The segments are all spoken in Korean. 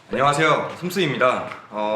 안녕하세요, 솜스입니다.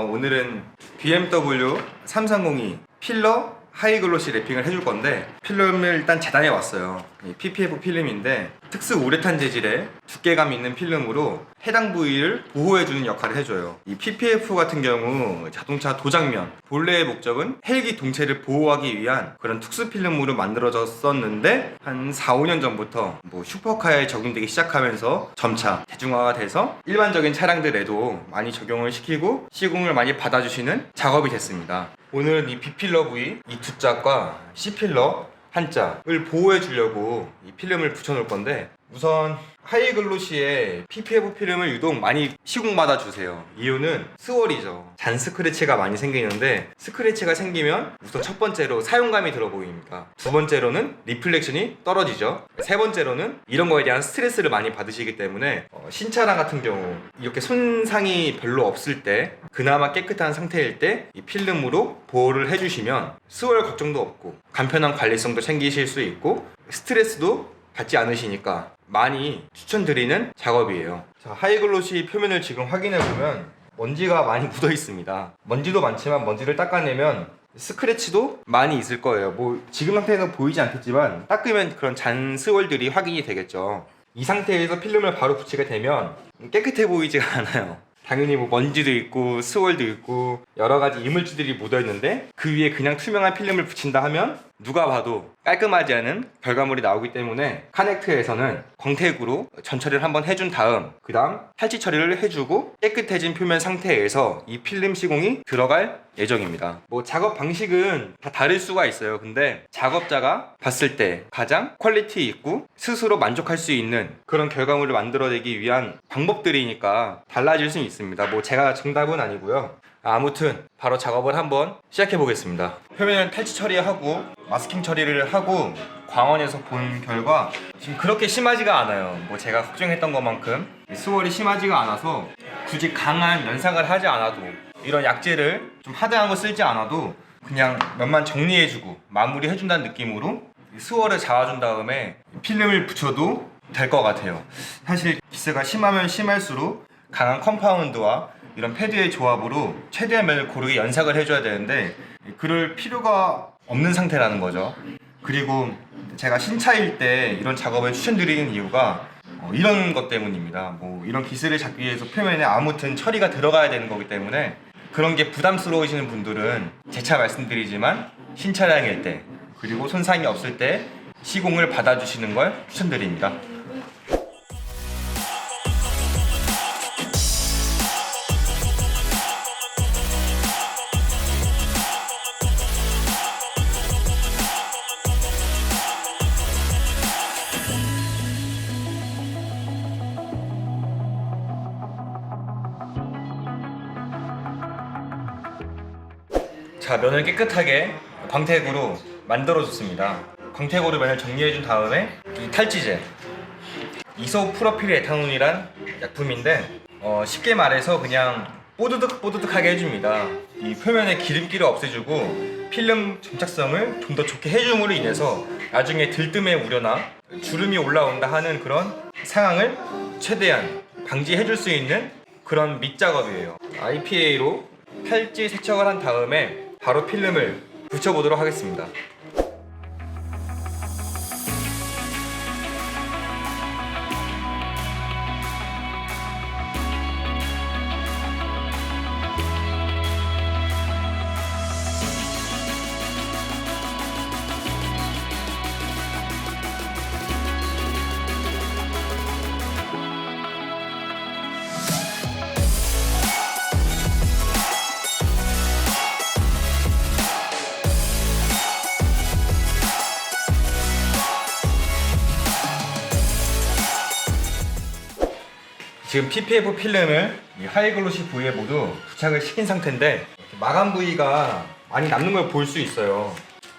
오늘은 BMW 330이 필러 하이글로시 랩핑을 해줄 건데, 필름을 일단 재단해 왔어요. PPF 필름인데 특수 우레탄 재질의 두께감 있는 필름으로 해당 부위를 보호해주는 역할을 해줘요. 이 PPF 같은 경우 자동차 도장면 본래의 목적은 헬기 동체를 보호하기 위한 그런 특수 필름으로 만들어졌었는데, 한 4-5년 전부터 슈퍼카에 적용되기 시작하면서 점차 대중화가 돼서 일반적인 차량들에도 많이 적용을 시키고 시공을 많이 받아주시는 작업이 됐습니다. 오늘은 이 B필러 부위, 이 두 짝과 C필러 한 짝을 보호해 주려고 이 필름을 붙여 놓을 건데, 우선 하이글로시에 PPF 필름을 유독 많이 시공받아 주세요. 이유는 스월이죠. 잔 스크래치가 많이 생기는데, 스크래치가 생기면 우선 첫 번째로 사용감이 들어 보입니다. 두 번째로는 리플렉션이 떨어지죠. 세 번째로는 이런 거에 대한 스트레스를 많이 받으시기 때문에 신차량 같은 경우 이렇게 손상이 별로 없을 때, 그나마 깨끗한 상태일 때 이 필름으로 보호를 해주시면 스월 걱정도 없고 간편한 관리성도 챙기실 수 있고 스트레스도 받지 않으시니까 많이 추천드리는 작업이에요. 자, 하이글로시 표면을 지금 확인해 보면 먼지가 많이 묻어 있습니다. 먼지도 많지만 먼지를 닦아내면 스크래치도 많이 있을 거예요. 지금 상태에는 보이지 않겠지만 닦으면 그런 잔 스월들이 확인이 되겠죠. 이 상태에서 필름을 바로 붙이게 되면 깨끗해 보이지가 않아요. 당연히 먼지도 있고 스월도 있고 여러 가지 이물질들이 묻어 있는데, 그 위에 그냥 투명한 필름을 붙인다 하면 누가 봐도 깔끔하지 않은 결과물이 나오기 때문에 카넥트에서는 광택으로 전처리를 한번 해준 다음 그 다음 탈취 처리를 해주고 깨끗해진 표면 상태에서 이 필름 시공이 들어갈 예정입니다. 작업 방식은 다 다를 수가 있어요. 근데 작업자가 봤을 때 가장 퀄리티 있고 스스로 만족할 수 있는 그런 결과물을 만들어내기 위한 방법들이니까 달라질 수 있습니다. 제가 정답은 아니고요. 아무튼 바로 작업을 한번 시작해 보겠습니다. 표면을 탈취 처리하고 마스킹 처리를 하고 광원에서 본 결과 지금 그렇게 심하지가 않아요. 제가 걱정했던 것만큼 스월이 심하지가 않아서 굳이 강한 연상을 하지 않아도, 이런 약재를 좀 하드한 거 쓰지 않아도 그냥 면만 정리해주고 마무리해준다는 느낌으로 스월을 잡아준 다음에 필름을 붙여도 될 것 같아요. 사실 기스가 심하면 심할수록 강한 컴파운드와 이런 패드의 조합으로 최대한 면을 고르게 연삭을 해줘야 되는데 그럴 필요가 없는 상태라는 거죠. 그리고 제가 신차일 때 이런 작업을 추천드리는 이유가 이런 것 때문입니다. 이런 기스를 잡기 위해서 표면에 아무튼 처리가 들어가야 되는 거기 때문에, 그런 게 부담스러우시는 분들은 재차 말씀드리지만 신차량일 때 그리고 손상이 없을 때 시공을 받아주시는 걸 추천드립니다. 자, 면을 깨끗하게 광택으로 만들어줬습니다. 광택으로 면을 정리해준 다음에 이 탈취제 이소프로필 에탄올이란 약품인데, 쉽게 말해서 그냥 뽀드득뽀드득하게 해줍니다. 이 표면에 기름기를 없애주고 필름 점착성을 좀 더 좋게 해줌으로 인해서 나중에 들뜸의 우려나 주름이 올라온다 하는 그런 상황을 최대한 방지해줄 수 있는 그런 밑작업이에요. IPA로 탈지 세척을 한 다음에 바로 필름을 붙여보도록 하겠습니다. 지금 PPF 필름을 이 하이글로시 부위에 모두 부착을 시킨 상태인데, 마감 부위가 많이 남는 걸 볼 수 있어요.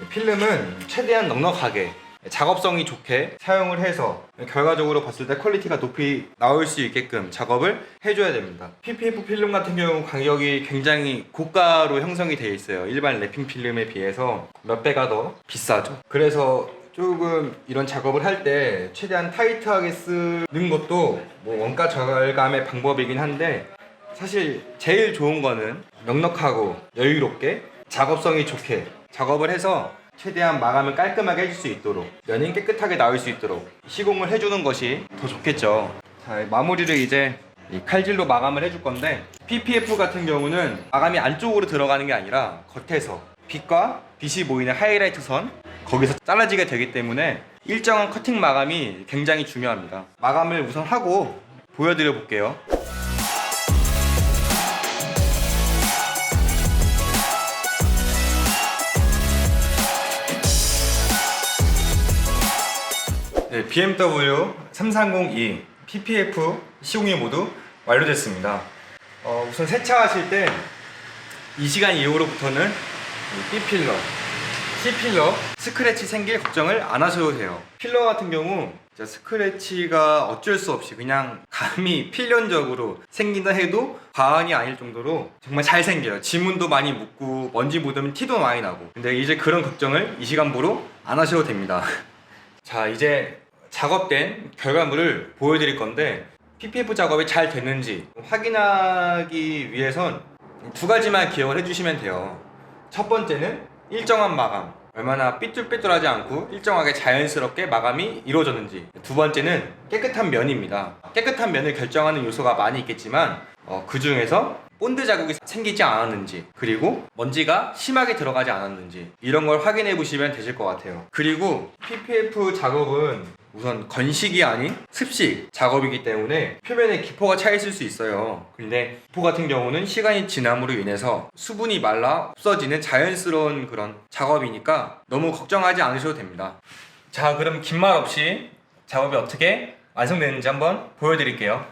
필름은 최대한 넉넉하게 작업성이 좋게 사용을 해서 결과적으로 봤을 때 퀄리티가 높이 나올 수 있게끔 작업을 해줘야 됩니다. PPF 필름 같은 경우 가격이 굉장히 고가로 형성이 되어 있어요. 일반 랩핑 필름에 비해서 몇 배가 더 비싸죠. 그래서 조금 이런 작업을 할 때 최대한 타이트하게 쓰는 것도 원가 절감의 방법이긴 한데, 사실 제일 좋은 거는 넉넉하고 여유롭게 작업성이 좋게 작업을 해서 최대한 마감을 깔끔하게 해줄 수 있도록 면이 깨끗하게 나올 수 있도록 시공을 해주는 것이 더 좋겠죠. 자, 마무리를 이제 이 칼질로 마감을 해줄 건데, PPF 같은 경우는 마감이 안쪽으로 들어가는 게 아니라 겉에서 빛과 빛이 보이는 하이라이트 선, 거기서 잘라지게 되기 때문에 일정한 커팅 마감이 굉장히 중요합니다. 마감을 우선 하고 보여드려 볼게요. 네, BMW 330e PPF 시공이 모두 완료됐습니다. 우선 세차하실 때 이 시간 이후로부터는 B필러, C필러 스크래치 생길 걱정을 안 하셔도 돼요. 필러 같은 경우 진짜 스크래치가 어쩔 수 없이 그냥 감히 필연적으로 생긴다 해도 과언이 아닐 정도로 정말 잘 생겨요. 지문도 많이 묻고 먼지 묻으면 티도 많이 나고. 근데 이제 그런 걱정을 이 시간부로 안 하셔도 됩니다. 자, 이제 작업된 결과물을 보여드릴 건데, PPF 작업이 잘 됐는지 확인하기 위해선 두 가지만 기억을 해주시면 돼요. 첫 번째는 일정한 마감, 얼마나 삐뚤빼뚤하지 않고 일정하게 자연스럽게 마감이 이루어졌는지. 두 번째는 깨끗한 면입니다. 깨끗한 면을 결정하는 요소가 많이 있겠지만 그 중에서 본드 자국이 생기지 않았는지, 그리고 먼지가 심하게 들어가지 않았는지, 이런 걸 확인해 보시면 되실 것 같아요. 그리고 PPF 작업은 우선 건식이 아닌 습식 작업이기 때문에 표면에 기포가 차 있을 수 있어요. 근데 기포 같은 경우는 시간이 지남으로 인해서 수분이 말라 없어지는 자연스러운 그런 작업이니까 너무 걱정하지 않으셔도 됩니다. 자, 그럼 긴 말 없이 작업이 어떻게 완성되는지 한번 보여드릴게요.